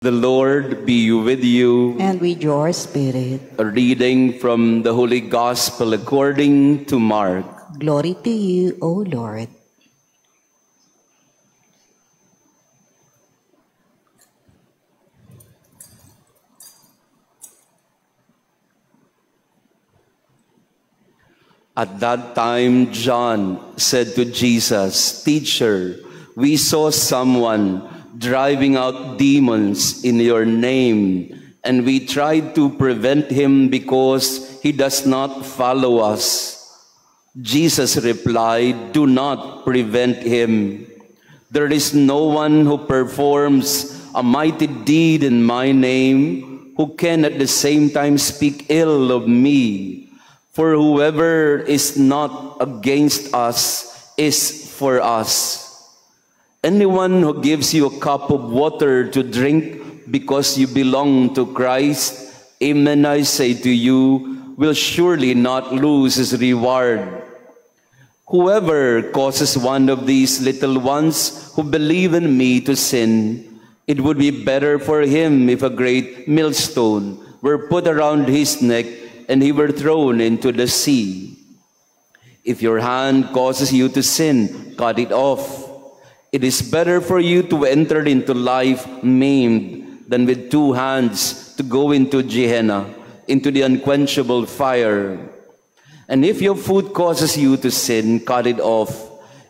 The Lord be with you. And with your spirit. A reading from the Holy Gospel according to Mark. Glory to you, O Lord. At that time, John said to Jesus, "Teacher, we saw someone driving out demons in your name, and we tried to prevent him because he does not follow us." Jesus replied, "Do not prevent him. There is no one who performs a mighty deed in my name who can at the same time speak ill of me. For whoever is not against us is for us. Anyone who gives you a cup of water to drink because you belong to Christ, amen, I say to you, will surely not lose his reward. Whoever causes one of these little ones who believe in me to sin, it would be better for him if a great millstone were put around his neck and he were thrown into the sea. If your hand causes you to sin, cut it off. It is better for you to enter into life maimed than with two hands to go into Gehenna, into the unquenchable fire. And if your foot causes you to sin, cut it off.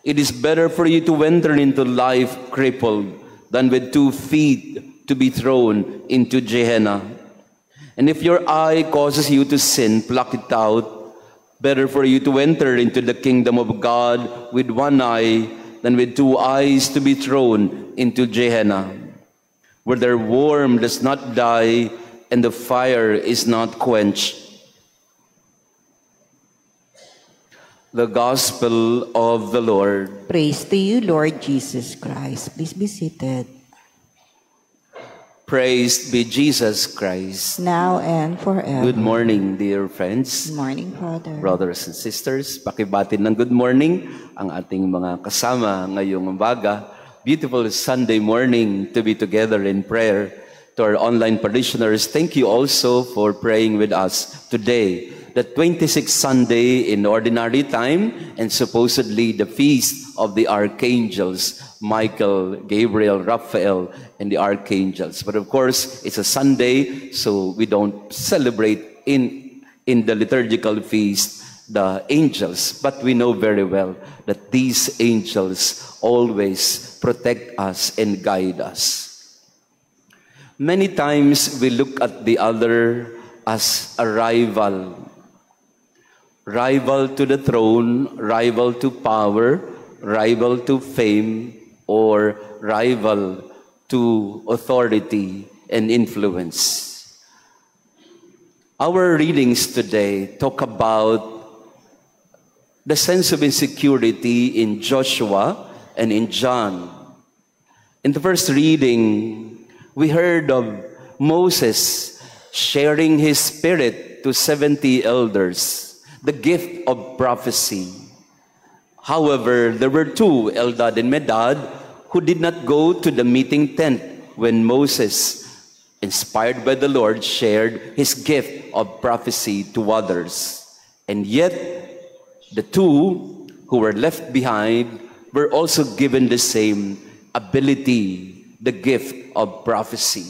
It is better for you to enter into life crippled than with 2 feet to be thrown into Gehenna. And if your eye causes you to sin, pluck it out. Better for you to enter into the kingdom of God with 1 eye than with 2 eyes to be thrown into Gehenna, where their worm does not die and the fire is not quenched. The Gospel of the Lord. Praise to you, Lord Jesus Christ. Please be seated. Praised be Jesus Christ. Now and forever. Good morning, dear friends. Good morning, Father. Brothers and sisters, pakibatin ng good morning ang ating mga kasama ngayong umaga. Beautiful Sunday morning to be together in prayer. To our online parishioners, thank you also for praying with us today. The 26th Sunday in ordinary time and supposedly the feast of the archangels, Michael, Gabriel, Raphael, and the archangels. But of course, it's a Sunday, so we don't celebrate in the liturgical feast the angels. But we know very well that these angels always protect us and guide us. Many times we look at the other as a rival. Rival to the throne, rival to power, rival to fame, or rival to authority and influence. Our readings today talk about the sense of insecurity in Joshua and in John. In the first reading, we heard of Moses sharing his spirit to 70 elders, the gift of prophecy. However, there were 2, Eldad and Medad, who did not go to the meeting tent when Moses, inspired by the Lord, shared his gift of prophecy to others. And yet, the 2 who were left behind were also given the same ability, the gift of prophecy.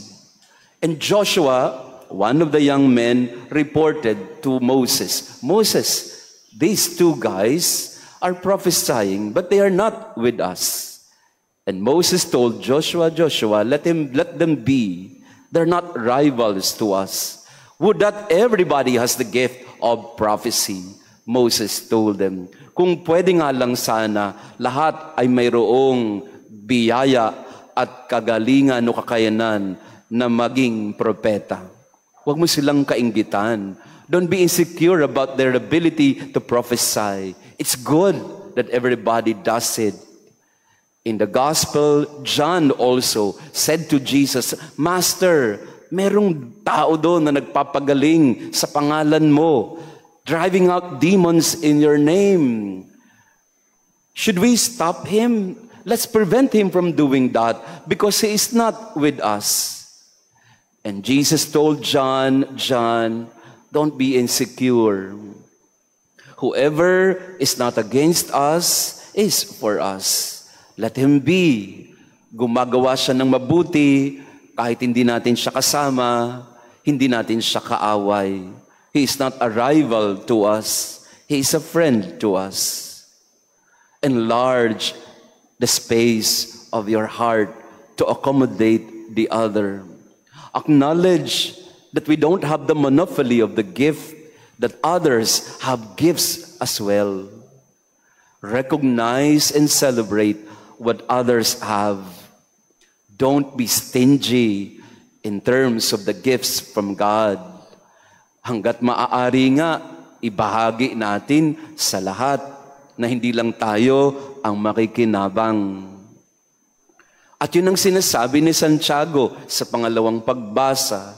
And Joshua, one of the young men, reported to Moses, "Moses, these 2 guys are prophesying, but they are not with us." And Moses told Joshua, "Joshua, let them be. They're not rivals to us. Would that everybody has the gift of prophecy." Moses told them, "Kung pwede nga lang sana, lahat ay mayroong biyaya at kagalingan o kakayanan na maging propeta." Huwag mo silang kainggitan. Don't be insecure about their ability to prophesy. It's good that everybody does it. In the gospel, John also said to Jesus, "Master, merong tao doon na nagpapagaling sa pangalan mo, driving out demons in your name. Should we stop him? Let's prevent him from doing that because he is not with us." And Jesus told John, John, don't be insecure. Whoever is not against us is for us. Let him be. Gumagawa siya ng mabuti kahit hindi natin siya kasama, hindi natin siya kaaway. He is not a rival to us. He is a friend to us. Enlarge the space of your heart to accommodate the other. Acknowledge that we don't have the monopoly of the gift, that others have gifts as well. Recognize and celebrate what others have. Don't be stingy in terms of the gifts from God. Hanggat maaari nga, ibahagi natin sa lahat na hindi lang tayo ang makikinabang. At yun ang sinasabi ni Santiago sa pangalawang pagbasa.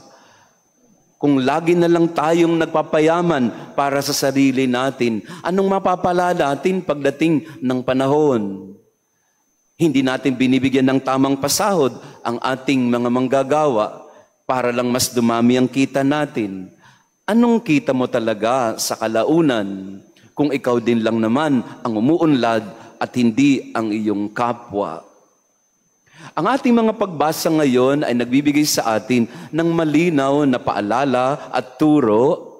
Kung lagi na lang tayong nagpapayaman para sa sarili natin, anong mapapala natin pagdating ng panahon? Hindi natin binibigyan ng tamang pasahod ang ating mga manggagawa para lang mas dumami ang kita natin. Anong kita mo talaga sa kalaunan kung ikaw din lang naman ang umuunlad at hindi ang iyong kapwa? Ang ating mga pagbasa ngayon ay nagbibigay sa atin ng malinaw na paalala at turo.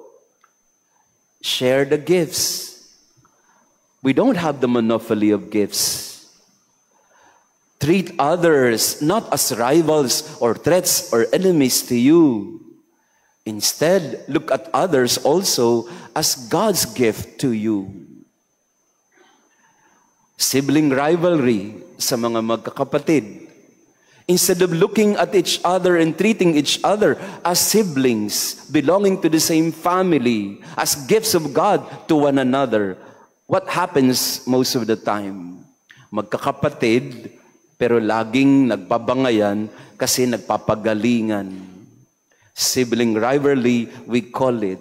Share the gifts. We don't have the monopoly of gifts. Treat others not as rivals or threats or enemies to you. Instead, look at others also as God's gift to you. Sibling rivalry sa mga magkakapatid. Instead of looking at each other and treating each other as siblings belonging to the same family, as gifts of God to one another, what happens most of the time? Magkakapatid, pero laging nagbabangayan kasi nagpapagalingan. Sibling rivalry, we call it.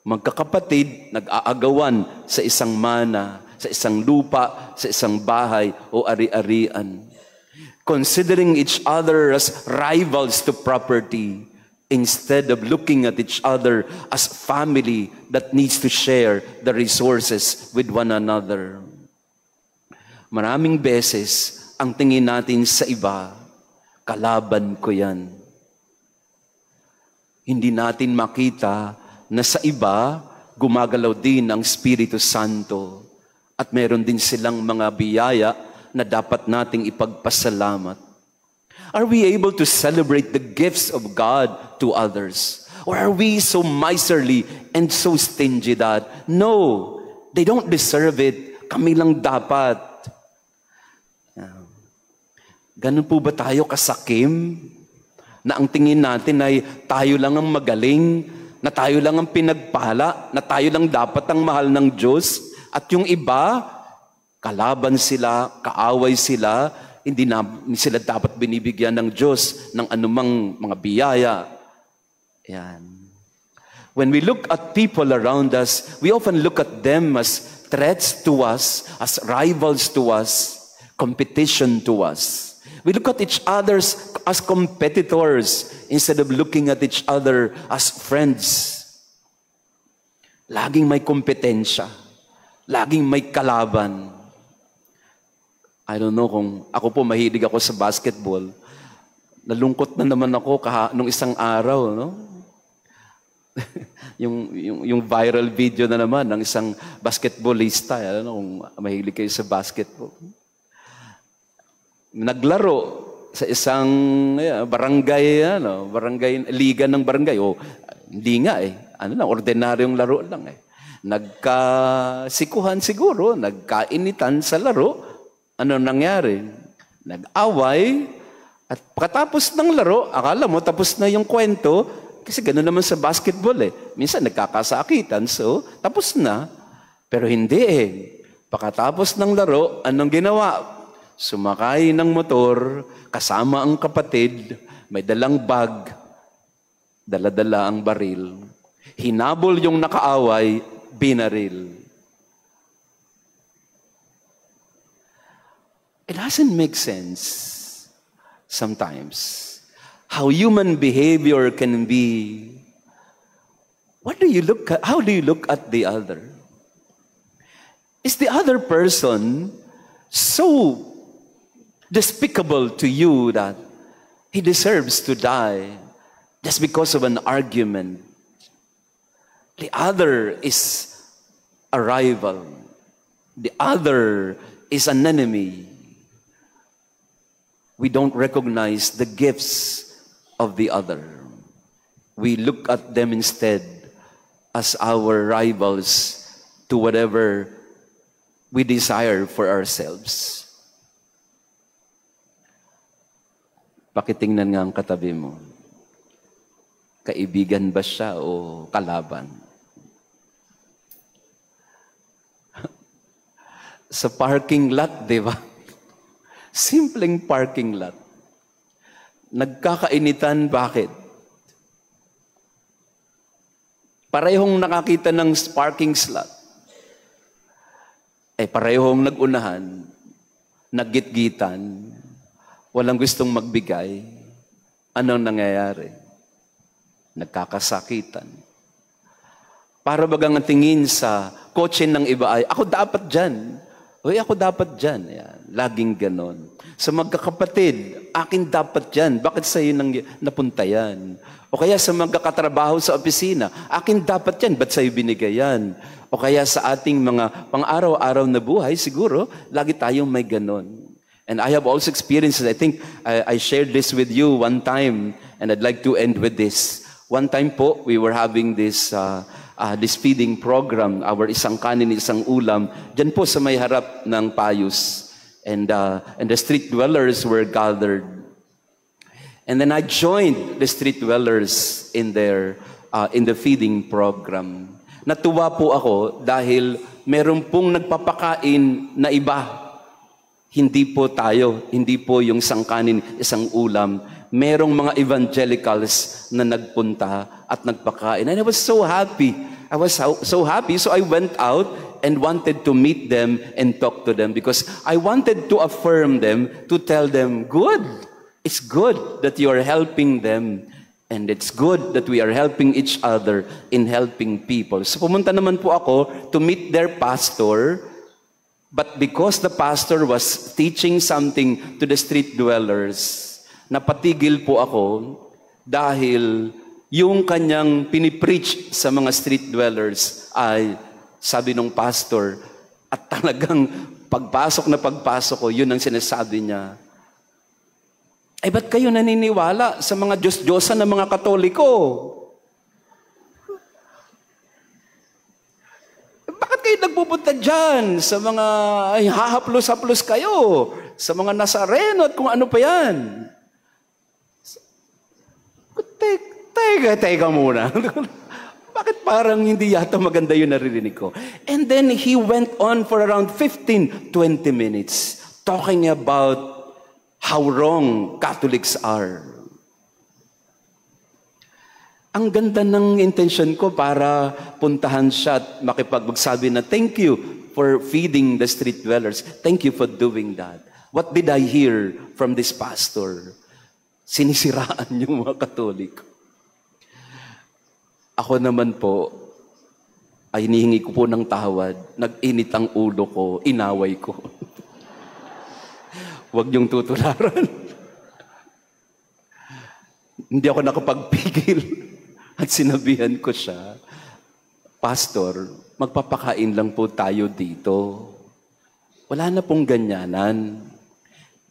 Magkakapatid, nag-aagawan sa isang mana, sa isang lupa, sa isang bahay o ari-arian. Considering each other as rivals to property instead of looking at each other as family that needs to share the resources with one another. Maraming beses, ang tingin natin sa iba, kalaban ko yan. Hindi natin makita na sa iba, gumagalaw din ang Espiritu Santo at meron din silang mga biyaya na dapat nating ipagpasalamat. Are we able to celebrate the gifts of God to others? Or are we so miserly and so stingy that, no, they don't deserve it, kami lang dapat? Ganun po ba tayo kasakim? Na ang tingin natin ay tayo lang ang magaling, na tayo lang ang pinagpala, na tayo lang dapat ang mahal ng Diyos, at yung iba, kalaban sila, kaaway sila, hindi sila dapat binibigyan ng Diyos ng anumang mga biyaya. Yan. When we look at people around us, we often look at them as threats to us, as rivals to us, competition to us. We look at each other as competitors instead of looking at each other as friends. Laging may kompetensya. Laging may kalaban. I don't know kung ako po mahilig ako sa basketball. Nalungkot na naman ako nung isang araw, no? yung viral video na naman ng isang basketballista. Ano kung mahilig kayo sa basketball. Naglaro sa isang barangay, barangay, liga ng barangay. Hindi nga ordinaryong laro lang Nagkasikuhan siguro, nagkainitan sa laro. Ano nangyari? Nag-away, at pagkatapos ng laro, akala mo tapos na yung kwento, kasi gano'n naman sa basketball Minsan nagkakasakitan, so tapos na. Pero hindi Pagkatapos ng laro, anong ginawa? Sumakay ng motor, kasama ang kapatid, may dalang bag, dala-dala ang baril. Hinabol yung nakaaway, binaril. It doesn't make sense sometimes. how human behavior can be. What do you look at? How do you look at the other? Is the other person so despicable to you that he deserves to die just because of an argument? The other is a rival. The other is an enemy. We don't recognize the gifts of the other. We look at them instead as our rivals to whatever we desire for ourselves. Pakitingnan nga ang katabi mo. Kaibigan ba siya o kalaban? Sa parking lot, di ba? Simpleng parking lot. Nagkakainitan, bakit? Parehong nakakita ng parking slot. Parehong nagunahan, naggitgitan, walang gustong magbigay. Anong nangyayari? Nagkakasakitan. Para bagang tingin sa kotse ng iba ay, ako dapat dyan. Uy, ako dapat dyan. Ayan. Laging ganon. Sa magkakapatid, akin dapat dyan. Bakit sa'yo napunta yan? O kaya sa magkakatrabaho sa opisina, akin dapat yan. Ba't sa'yo binigay yan? O kaya sa ating mga pang-araw-araw na buhay, siguro, lagi tayong may ganon. And I have also experienced, I think I shared this with you one time, and I'd like to end with this. One time po, we were having this feeding program, our isang kanin, isang ulam, dyan po sa may harap ng Payus. And the street dwellers were gathered. And then I joined the street dwellers in the feeding program. Natuwa po ako dahil meron pong nagpapakain na iba. Hindi po tayo, hindi po yung isang kanin, isang ulam. Merong mga evangelicals na nagpunta at nagpakain. And I was so happy. I was so happy. So I went out and wanted to meet them and talk to them because I wanted to affirm them, to tell them, good. It's good that you are helping them. And it's good that we are helping each other in helping people. So pumunta naman po ako to meet their pastor. But because the pastor was teaching something to the street dwellers, napatigil po ako dahil yung kanyang pinipreach sa mga street dwellers ay, sabi ng pastor, at talagang pagpasok ko, yun ang sinasabi niya. Ay, ba't kayo naniniwala sa mga Diyos-Diyosan ng mga Katoliko? Bakit kayo nagpupunta dyan sa mga hahaplos-haplos kayo, sa mga Nazareno at kung ano pa yan? Teka muna. Bakit parang hindi yata maganda yun narinig ko? And then he went on for around 15-20 minutes talking about how wrong Catholics are. Ang ganda ng intention ko para puntahan siya at makipagsabi na thank you for feeding the street dwellers. Thank you for doing that. What did I hear from this pastor? Sinisiraan yung mga Katoliko. Ako naman po, ay hinihingi ko po ng tawad. Nag-init ang ulo ko, inaway ko. Huwag niyong tutularan. Hindi ako nakapagpigil. At sinabihan ko siya, Pastor, magpapakain lang po tayo dito. Wala na pong ganyanan.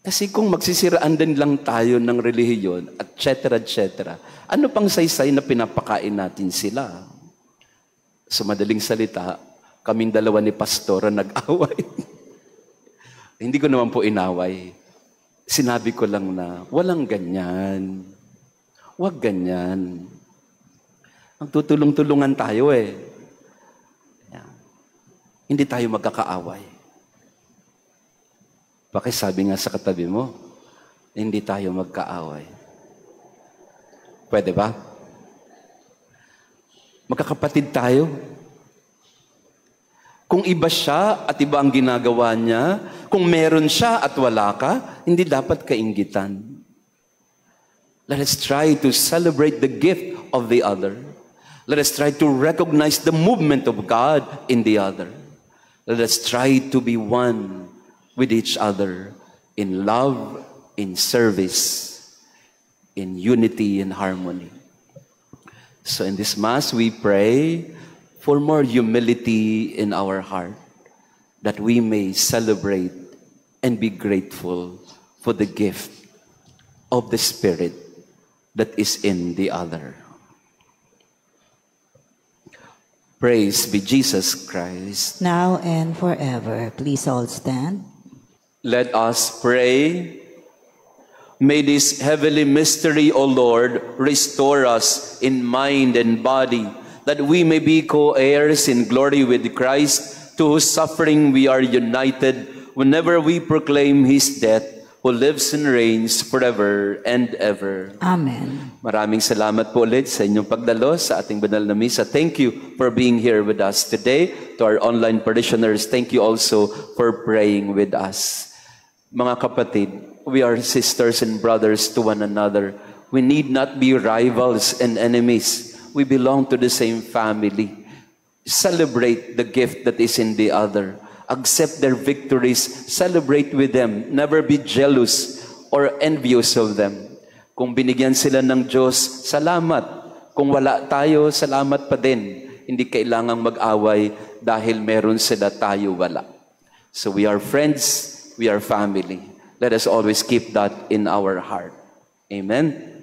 Kasi kung magsisiraan din lang tayo ng relihiyon, etc., ano pang saysay na pinapakain natin sila? Sa madaling salita, kaming dalawa ni Pastor ang nag-away. Hindi ko naman po inaway. Sinabi ko lang na, walang ganyan. Huwag ganyan. Magtutulong-tulungan tayo eh. Hindi tayo magkakaaway. Pakisabi nga sa katabi mo, hindi tayo magkaaway. Pwede ba? Magkakapatid tayo. Kung iba siya at iba ang ginagawa niya, kung meron siya at wala ka, hindi dapat kainggitan. Let us try to celebrate the gift of the other. Let us try to recognize the movement of God in the other. Let us try to be one with each other in love, in service, in unity and harmony. So in this Mass, we pray for more humility in our heart, that we may celebrate and be grateful for the gift of the Spirit that is in the other. Praise be Jesus Christ. Now and forever. Please all stand. Let us pray. May this heavenly mystery, O Lord, restore us in mind and body, that we may be co-heirs in glory with Christ, to whose suffering we are united whenever we proclaim His death, who lives and reigns forever and ever. Amen. Maraming salamat po ulit sa inyong pagdalo sa ating banal na misa. Thank you for being here with us today. To our online parishioners, thank you also for praying with us. Mga kapatid, we are sisters and brothers to one another. We need not be rivals and enemies. We belong to the same family. Celebrate the gift that is in the other. Accept their victories. Celebrate with them. Never be jealous or envious of them. Kung binigyan sila ng Diyos, salamat. Kung wala tayo, salamat pa din. Hindi kailangang mag-away dahil meron sila, tayo wala. So we are friends, we are family. Let us always keep that in our heart. Amen?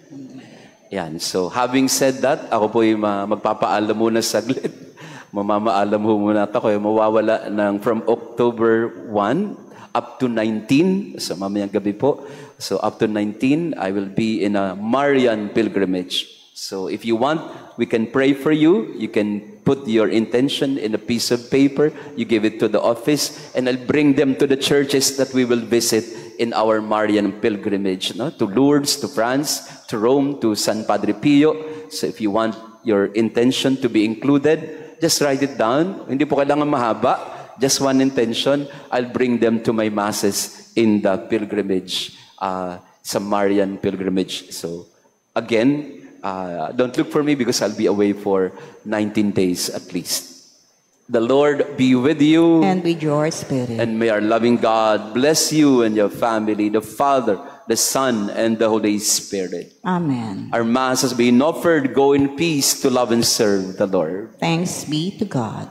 Yan. So having said that, ako po yung magpapaalam muna saglit. Mamamaalam ho muna ako, mawawala ng from October 1 up to 19, so mamayang gabi po. So up to 19, I will be in a Marian pilgrimage. So if you want, we can pray for you. You can put your intention in a piece of paper. You give it to the office, and I'll bring them to the churches that we will visit in our Marian pilgrimage, no? To Lourdes, to France, to Rome, to San Padre Pio. So if you want your intention to be included, just write it down. Hindi po kailangan mahaba. Just one intention. I'll bring them to my masses in the pilgrimage, sa Marian pilgrimage. So, again, don't look for me because I'll be away for 19 days at least. The Lord be with you. And with your spirit. And may our loving God bless you and your family, the Father, the Son, and the Holy Spirit. Amen. Our Mass has been offered. Go in peace to love and serve the Lord. Thanks be to God.